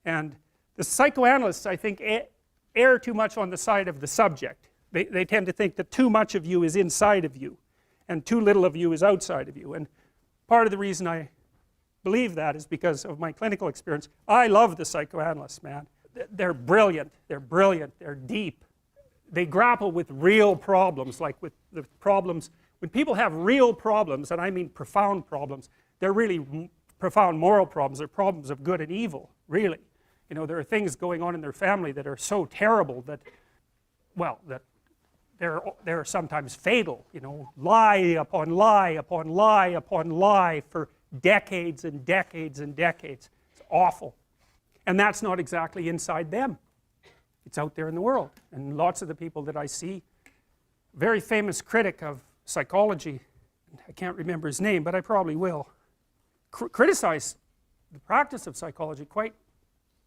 And the psychoanalysts, I think, err too much on the side of the subject. They tend to think that too much of you is inside of you and too little of you is outside of you. And part of the reason I believe that is because of my clinical experience. I love the psychoanalysts, man. They're brilliant, they're deep. They grapple with real problems, like with the problems, when people have real problems, and I mean profound problems, they're really profound moral problems. They're problems of good and evil, really. You know, there are things going on in their family that are so terrible that, well, that they're sometimes fatal, you know, lie upon lie upon lie upon lie for decades and decades and decades. It's awful. And that's not exactly inside them. It's out there in the world. And lots of the people that I see, very famous critic of psychology, I can't remember his name, but I probably will, criticized the practice of psychology quite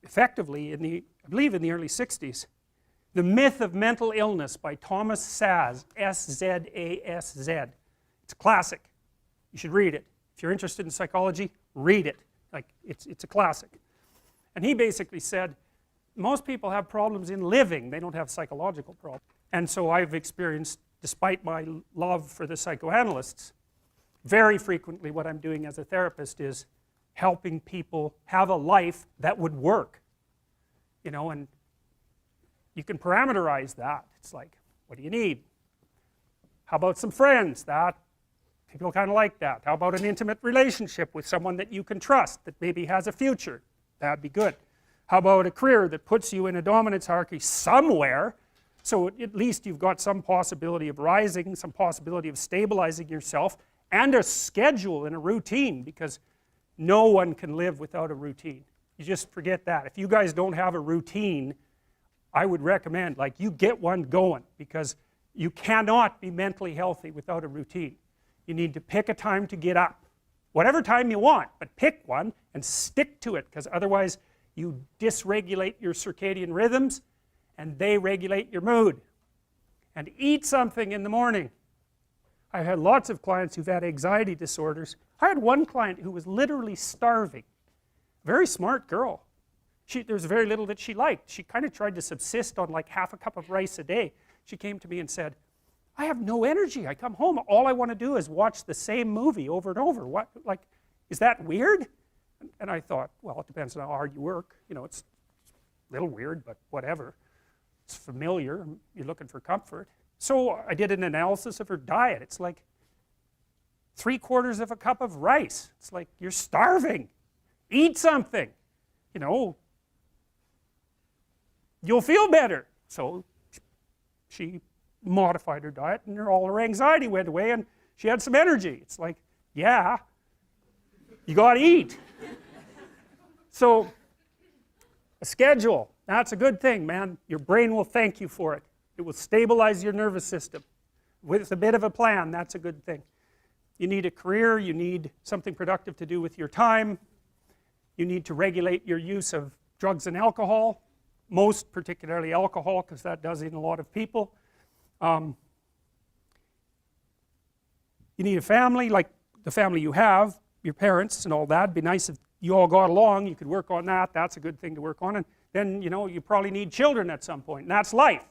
effectively in the, I believe in the early 60s. The Myth of Mental Illness by Thomas Szasz, S-Z-A-S-Z. It's a classic. You should read it. If you're interested in psychology, read it. Like, it's a classic. And he basically said, most people have problems in living, they don't have psychological problems. And so I've experienced, despite my love for the psychoanalysts, very frequently what I'm doing as a therapist is helping people have a life that would work. You know, and you can parameterize that. It's like, what do you need? How about some friends? That, people kind of like that. How about an intimate relationship with someone that you can trust, that maybe has a future? That'd be good. How about a career that puts you in a dominance hierarchy somewhere, so at least you've got some possibility of rising, some possibility of stabilizing yourself, and a schedule and a routine, because no one can live without a routine. You just forget that. If you guys don't have a routine, I would recommend, like, you get one going, because you cannot be mentally healthy without a routine. You need to pick a time to get up. Whatever time you want, but pick one and stick to it, because otherwise you dysregulate your circadian rhythms and they regulate your mood. And eat something in the morning. I've had lots of clients who've had anxiety disorders. I had one client who was literally starving. Very smart girl. There's very little that she liked. She kind of tried to subsist on like half a cup of rice a day. She came to me and said, I have no energy. I come home, all I want to do is watch the same movie over and over. What, like, is that weird? And I thought, well, it depends on how hard you work. You know, it's a little weird, but whatever. It's familiar. You're looking for comfort. So I did an analysis of her diet. It's like 3/4 of a cup of rice. It's like, you're starving. Eat something. You know, you'll feel better. So she modified her diet and all her anxiety went away and she had some energy. It's like, yeah, you got to eat. So a schedule, that's a good thing, man. Your brain will thank you for it. It will stabilize your nervous system. With a bit of a plan, that's a good thing. You need a career, you need something productive to do with your time. You need to regulate your use of drugs and alcohol, most particularly alcohol, because that does in a lot of people. You need a family, like the family you have, your parents and all that. It'd be nice if you all got along, you could work on that. That's a good thing to work on. And then, you know, you probably need children at some point, and that's life.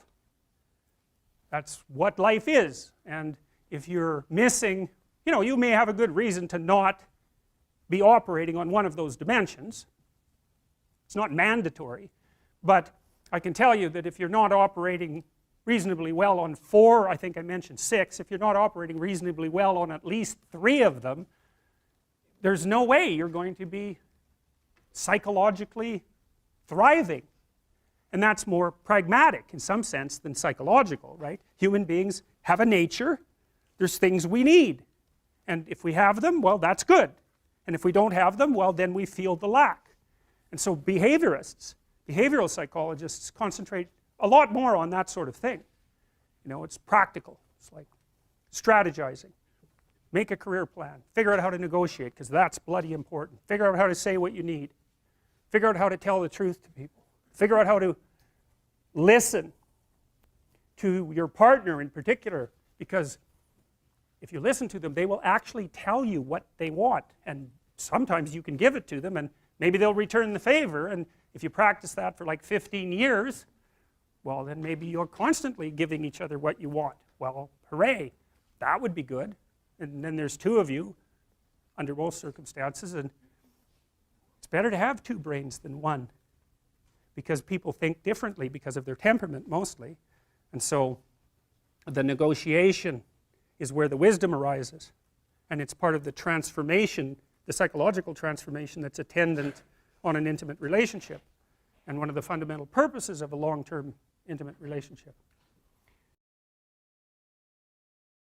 That's what life is. And if you're missing, you know, you may have a good reason to not be operating on one of those dimensions. It's not mandatory, but I can tell you that if you're not operating reasonably well on 4, I think I mentioned 6, if you're not operating reasonably well on at least 3 of them, there's no way you're going to be psychologically thriving. And that's more pragmatic in some sense than psychological, right? Human beings have a nature, there's things we need. And if we have them, well, that's good. And if we don't have them, well, then we feel the lack. And so behaviorists, behavioral psychologists concentrate a lot more on that sort of thing. You know, it's practical. It's like strategizing. Make a career plan. Figure out how to negotiate, because that's bloody important. Figure out how to say what you need. Figure out how to tell the truth to people. Figure out how to listen to your partner in particular, because if you listen to them, they will actually tell you what they want, and sometimes you can give it to them and maybe they'll return the favor, and If you practice that for like 15 years, well, then maybe you're constantly giving each other what you want. Well, hooray, that would be good. And then there's two of you under both circumstances, and it's better to have two brains than one, because people think differently because of their temperament mostly. And so the negotiation is where the wisdom arises, and it's part of the transformation, the psychological transformation that's attendant on an intimate relationship, and one of the fundamental purposes of a long-term intimate relationship.